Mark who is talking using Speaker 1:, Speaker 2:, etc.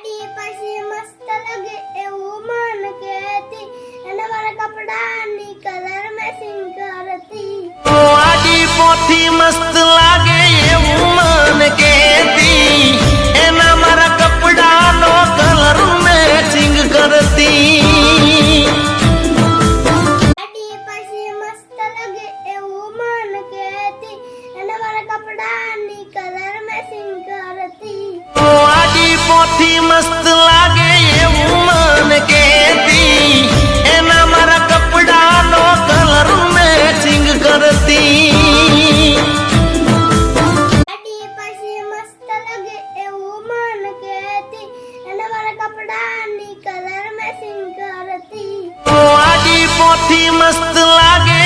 Speaker 1: આડી પછી મસ્ત લાગે એવું મન કહેતી અને મારા કપડાની કલર મેચિંગ કરતી
Speaker 2: આડી પોથી મસ્ત લાગે એવું મન કહેતી એના મારા કપડાનો કલર મેચિંગ કરતી
Speaker 1: આડી પછી મસ્ત લાગે એવું મન કહેતી અને મારા કપડાની કલર મેચિંગ કરતી
Speaker 2: આડી પોથી મસ્ત લાગે એવું મન કહેતી એના મારા કપડાનો કલર મેચિંગ કરતી
Speaker 1: આડી પછી મસ્ત લાગે એવું મન કહેતી અને મારા કપડાની કલર મેચિંગ કરતી
Speaker 2: આડી પોથી મસ્ત લાગે